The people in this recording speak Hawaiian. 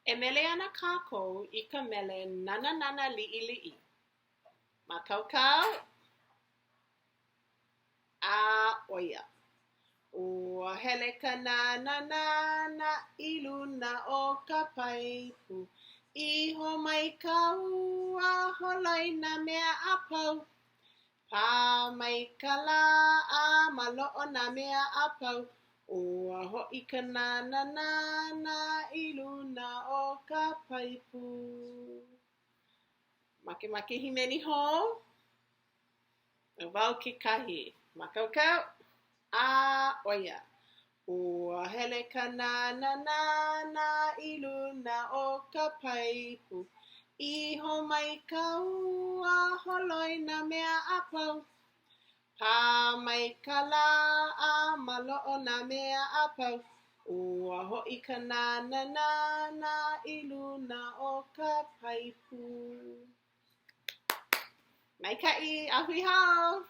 E mele ana kākou I ka mele nana nana li'i li'i. Ma kaukau, a oia. Ua hele ka nana nana I luna o ka paipu. Iho mai ka ua holoi na mea a pau. Pa mai ka la a malo'o na mea a pau. Ua ho'i ka nana nana I luna o ka paipu. Make make himeni hou. Wau ke kahi. Makaukau. A oia. Ua hele ka nana nana I luna o ka paipu. Iho mai ka ua holoi na mea a pau. Pa mai ka la a malo'o na mea a pau. Ua ho'i ka nana nana I luna o ka paipu. Maika'i, ahui hau!